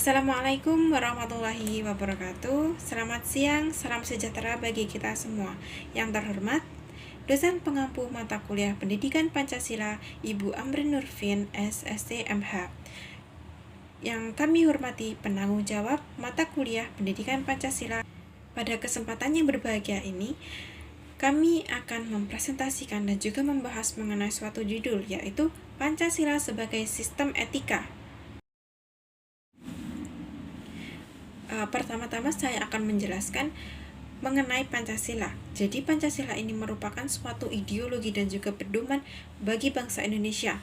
Assalamualaikum warahmatullahi wabarakatuh. Selamat siang, salam sejahtera bagi kita semua. Yang terhormat, dosen pengampu mata kuliah Pendidikan Pancasila Ibu Amrin Nurfin, SST MH. Yang kami hormati penanggung jawab mata kuliah Pendidikan Pancasila. Pada kesempatan yang berbahagia ini, kami akan mempresentasikan dan juga membahas mengenai suatu judul, yaitu Pancasila sebagai Sistem Etika. Pertama-tama saya akan menjelaskan mengenai Pancasila. Jadi Pancasila ini merupakan suatu ideologi dan juga pedoman bagi bangsa Indonesia.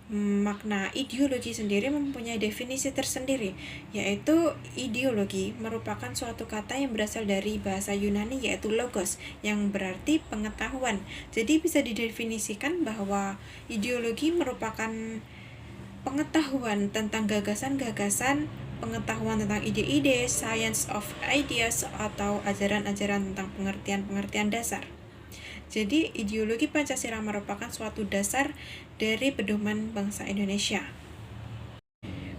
Makna ideologi sendiri mempunyai definisi tersendiri, yaitu ideologi merupakan suatu kata yang berasal dari bahasa Yunani, yaitu logos, yang berarti pengetahuan. Jadi bisa didefinisikan bahwa ideologi merupakan pengetahuan tentang gagasan-gagasan, pengetahuan tentang ide-ide, science of ideas, atau ajaran-ajaran tentang pengertian-pengertian dasar. Jadi, ideologi Pancasila merupakan suatu dasar dari pedoman bangsa Indonesia.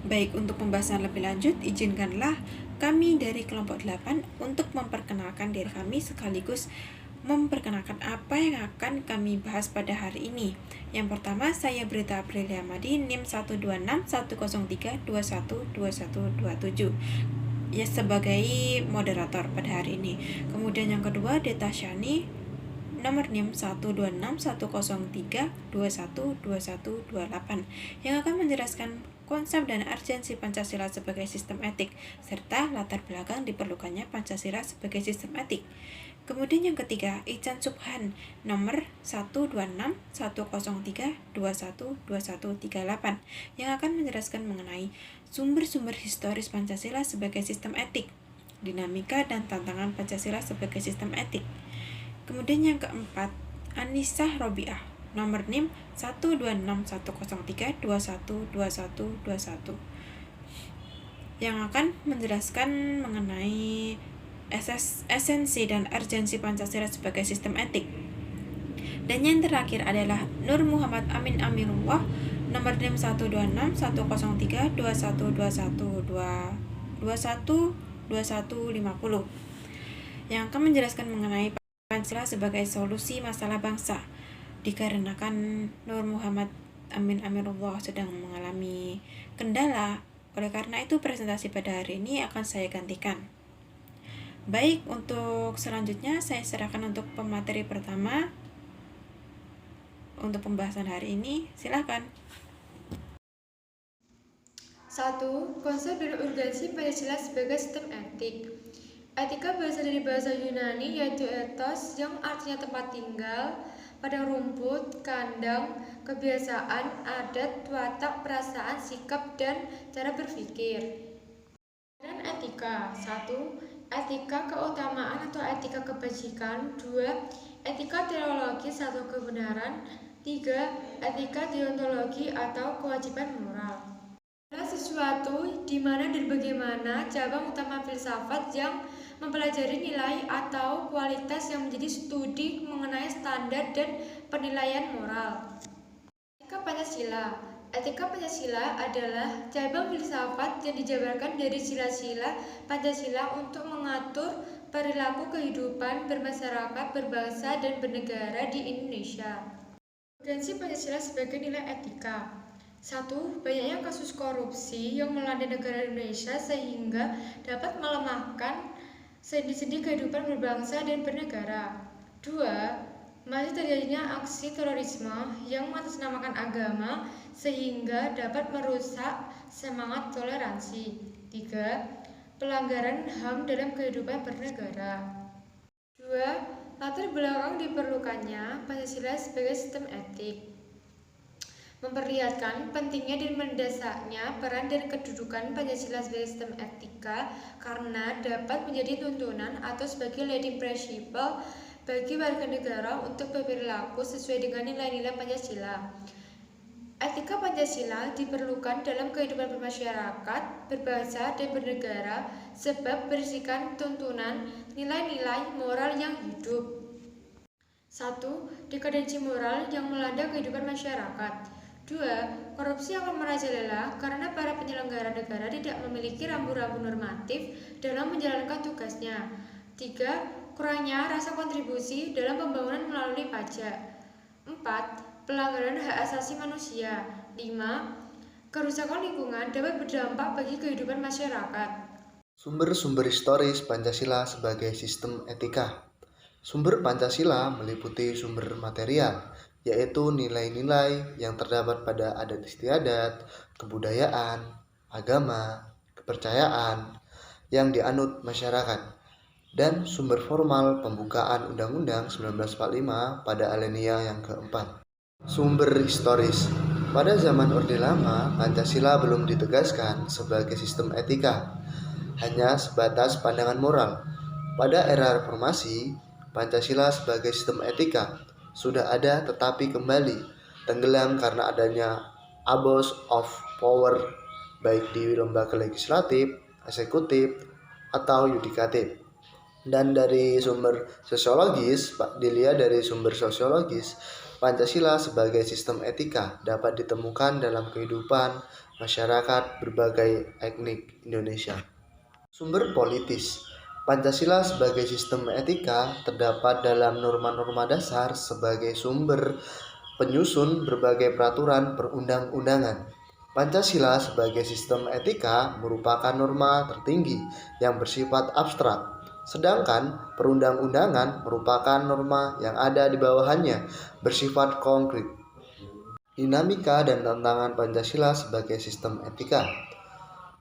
Baik, untuk pembahasan lebih lanjut, izinkanlah kami dari kelompok 8 untuk memperkenalkan diri kami sekaligus memperkenalkan apa yang akan kami bahas pada hari ini. Yang pertama, saya Brita Aprilia Madi, NIM 126-103-21-2127 ya, sebagai moderator pada hari ini. Kemudian yang kedua, Deta Syani, nomor NIM 126-103-21-2128 yang akan menjelaskan konsep dan urgensi Pancasila sebagai sistem etik, serta latar belakang diperlukannya Pancasila sebagai sistem etik. Kemudian yang ketiga, Ican Subhan, nomor 126-103-21-2138 yang akan menjelaskan mengenai sumber-sumber historis Pancasila sebagai sistem etik, dinamika dan tantangan Pancasila sebagai sistem etik. Kemudian yang keempat, Anissa Robiah, nomor NIM 126-103-21-2121 yang akan menjelaskan mengenai esensi dan urgensi Pancasila sebagai sistem etik. Dan yang terakhir adalah Nur Muhammad Amin Amirullah, nomor NIM 126-103-21-21-21-2150 yang akan menjelaskan mengenai Pancasila sebagai solusi masalah bangsa, dikarenakan Nur Muhammad Amin Amirullah sedang mengalami kendala. Oleh karena itu, presentasi pada hari ini akan saya gantikan. Baik, untuk selanjutnya saya serahkan untuk pemateri pertama untuk pembahasan hari ini. Silakan. 1. Konsep dan urgensi Pancasila sebagai sistem etik. Etika berasal dari bahasa Yunani, yaitu ethos, yang artinya tempat tinggal, padang rumput, kandang, kebiasaan, adat, watak, perasaan, sikap, dan cara berpikir. Dan etika. 1. Etika keutamaan atau etika kebajikan. 2. Etika teologis atau kebenaran. 3. Etika deontologi atau kewajiban moral. Adalah sesuatu di mana dan bagaimana cabang utama filsafat yang mempelajari nilai atau kualitas yang menjadi studi mengenai standar dan penilaian moral. Etika Pancasila. Etika Pancasila adalah cabang filsafat yang dijabarkan dari sila-sila Pancasila untuk mengatur perilaku kehidupan bermasyarakat, berbangsa, dan bernegara di Indonesia. Urgensi Pancasila sebagai nilai etika. 1. Banyaknya kasus korupsi yang melanda negara Indonesia sehingga dapat melemahkan sendi-sendi kehidupan berbangsa dan bernegara. 2. Masih terjadinya aksi terorisme yang mengatasnamakan agama sehingga dapat merusak semangat toleransi. 3. Pelanggaran HAM dalam kehidupan bernegara. 2. Latar belakang diperlukannya Pancasila sebagai sistem etik. Memperlihatkan pentingnya dan mendasarnya peran dan kedudukan Pancasila sebagai sistem etika karena dapat menjadi tuntunan atau sebagai leading principle bagi warga negara untuk berperilaku sesuai dengan nilai-nilai Pancasila. Etika Pancasila diperlukan dalam kehidupan bermasyarakat, berbangsa, dan bernegara sebab berisikan tuntunan nilai-nilai moral yang hidup. 1. Dekadensi moral yang melanda kehidupan masyarakat. 2. Korupsi akan merajalela karena para penyelenggara negara tidak memiliki rambu-rambu normatif dalam menjalankan tugasnya. 3. Kurangnya rasa kontribusi dalam pembangunan melalui pajak. 4. Pelanggaran hak asasi manusia. 5. Kerusakan lingkungan dapat berdampak bagi kehidupan masyarakat. Sumber-sumber historis Pancasila sebagai sistem etika. Sumber Pancasila meliputi sumber material, yaitu nilai-nilai yang terdapat pada adat istiadat, kebudayaan, agama, kepercayaan yang dianut masyarakat, dan sumber formal pembukaan Undang-Undang 1945 pada alinea yang keempat. Sumber historis. Pada zaman Orde Lama, Pancasila belum ditegaskan sebagai sistem etika, hanya sebatas pandangan moral. Pada era reformasi, Pancasila sebagai sistem etika sudah ada tetapi kembali tenggelam karena adanya abuse of power baik di lembaga legislatif, eksekutif, atau yudikatif. Dan dari sumber sosiologis, Pancasila sebagai sistem etika dapat ditemukan dalam kehidupan masyarakat berbagai etnik Indonesia. Sumber politis. Pancasila sebagai sistem etika terdapat dalam norma-norma dasar sebagai sumber penyusun berbagai peraturan perundang-undangan. Pancasila sebagai sistem etika merupakan norma tertinggi yang bersifat abstrak, sedangkan perundang-undangan merupakan norma yang ada di bawahannya bersifat konkret. Dinamika dan tantangan Pancasila sebagai sistem etika.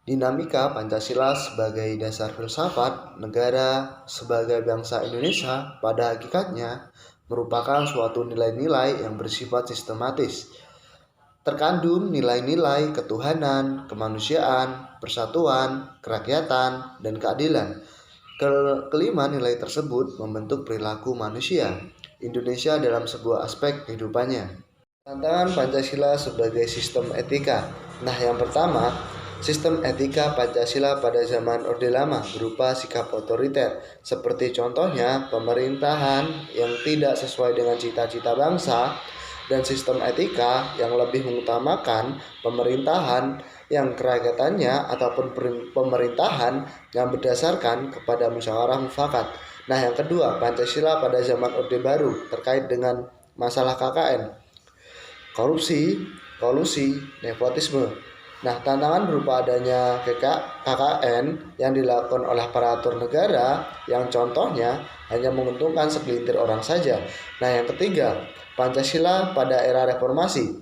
Dinamika Pancasila sebagai dasar filsafat negara sebagai bangsa Indonesia pada hakikatnya merupakan suatu nilai-nilai yang bersifat sistematis. Terkandung nilai-nilai ketuhanan, kemanusiaan, persatuan, kerakyatan, dan keadilan. Kelima nilai tersebut membentuk perilaku manusia Indonesia dalam sebuah aspek kehidupannya. Tantangan Pancasila sebagai sistem etika. Nah, yang pertama, sistem etika Pancasila pada zaman Orde Lama berupa sikap otoriter, seperti contohnya pemerintahan yang tidak sesuai dengan cita-cita bangsa, dan sistem etika yang lebih mengutamakan pemerintahan yang keragatannya ataupun pemerintahan yang berdasarkan kepada musyawarah mufakat. Nah, yang kedua, Pancasila pada zaman Orde Baru terkait dengan masalah KKN, korupsi, kolusi, nepotisme. Nah, tantangan berupa adanya KKN yang dilakukan oleh aparatur negara yang contohnya hanya menguntungkan segelintir orang saja. Nah, yang ketiga, Pancasila pada era reformasi.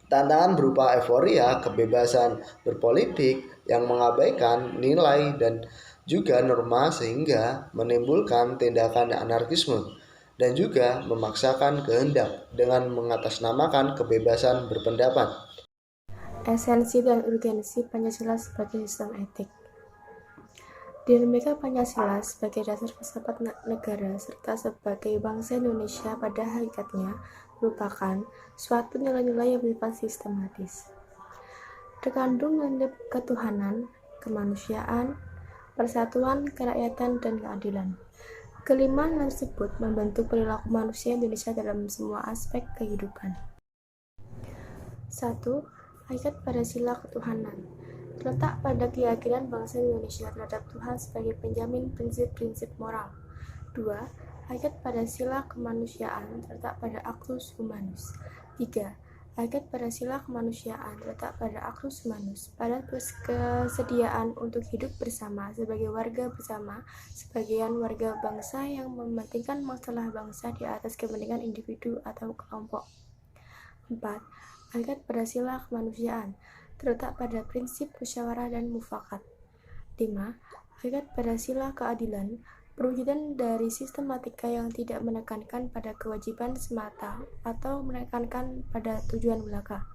Tantangan berupa euforia, kebebasan berpolitik yang mengabaikan nilai dan juga norma sehingga menimbulkan tindakan anarkisme dan juga memaksakan kehendak dengan mengatasnamakan kebebasan berpendapat. Esensi dan urgensi Pancasila sebagai sistem etik. Dinamika Pancasila sebagai dasar filsafat negara serta sebagai bangsa Indonesia pada hakikatnya merupakan suatu nilai-nilai yang bersifat sistematis. Terkandung nilai ketuhanan, kemanusiaan, persatuan, kerakyatan, dan keadilan. Kelima nilai tersebut membentuk perilaku manusia Indonesia dalam semua aspek kehidupan. 1. Hakikat pada sila ketuhanan terletak pada keyakinan bangsa Indonesia terhadap Tuhan sebagai penjamin prinsip-prinsip moral. 2. Hakikat pada sila kemanusiaan terletak pada actus humanus. 3. Hakikat pada sila kemanusiaan terletak pada actus humanus, pada kesediaan untuk hidup bersama sebagai warga bersama, sebagian warga bangsa yang mementingkan masalah bangsa di atas kepentingan individu atau kelompok. 4. Hakikat pada sila kemanusiaan terletak pada prinsip musyawarah dan mufakat. 5. Hakikat pada sila keadilan perwujudan dari sistematika yang tidak menekankan pada kewajiban semata atau menekankan pada tujuan belaka,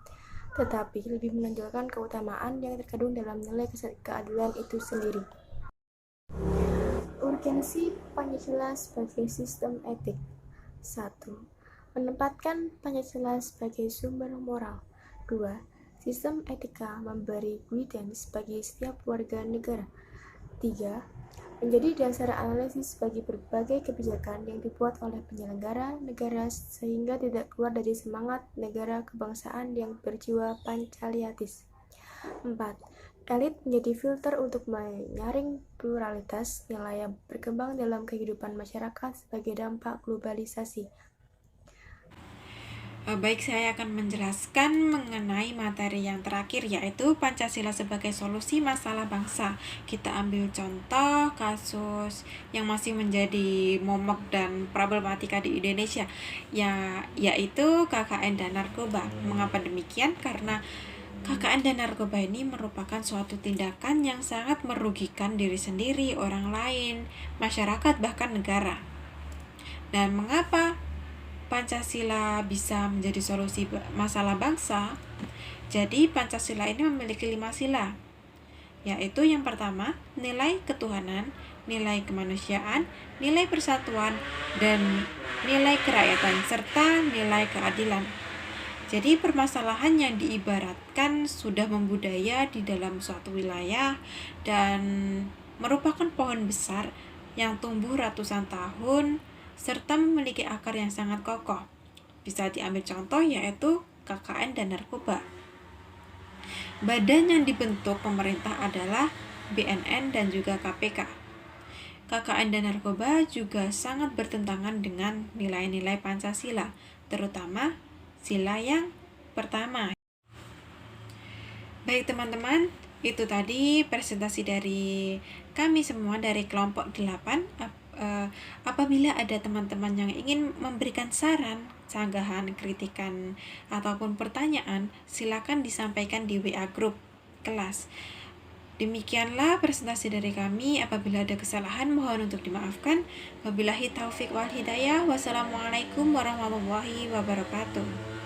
tetapi lebih menonjolkan keutamaan yang terkandung dalam nilai keadilan itu sendiri. Urgensi Pancasila sebagai sistem etik. 1. Menempatkan Pancasila sebagai sumber moral. 2. Sistem etika memberi guidance bagi setiap warga negara. 3. menjadi dasar analisis bagi berbagai kebijakan yang dibuat oleh penyelenggara negara sehingga tidak keluar dari semangat negara kebangsaan yang berjiwa pancaliatis. 4. Elit menjadi filter untuk menyaring pluralitas nilai yang berkembang dalam kehidupan masyarakat sebagai dampak globalisasi. Baik, saya akan menjelaskan mengenai materi yang terakhir, yaitu Pancasila sebagai solusi masalah bangsa. Kita ambil contoh kasus yang masih menjadi momok dan problematika di Indonesia, yaitu KKN dan narkoba. Mengapa demikian? Karena KKN dan narkoba ini merupakan suatu tindakan yang sangat merugikan diri sendiri, orang lain, masyarakat, bahkan negara. Dan mengapa Pancasila bisa menjadi solusi masalah bangsa? Jadi Pancasila ini memiliki 5 sila, yaitu yang pertama, nilai ketuhanan, nilai kemanusiaan, nilai persatuan, dan nilai kerakyatan, serta nilai keadilan. Jadi permasalahan yang diibaratkan sudah membudaya di dalam suatu wilayah dan merupakan pohon besar yang tumbuh ratusan tahun serta memiliki akar yang sangat kokoh. Bisa diambil contoh yaitu KKN dan narkoba. Badan yang dibentuk pemerintah adalah BNN dan juga KPK. KKN dan narkoba juga sangat bertentangan dengan nilai-nilai Pancasila, terutama sila yang pertama. Baik teman-teman, itu tadi presentasi dari kami semua dari kelompok 8. Apabila ada teman-teman yang ingin memberikan saran, sanggahan, kritikan, ataupun pertanyaan, silakan disampaikan di WA Group kelas. Demikianlah presentasi dari kami. Apabila ada kesalahan, mohon untuk dimaafkan. Wabillahi taufik wal hidayah. Wassalamualaikum warahmatullahi wabarakatuh.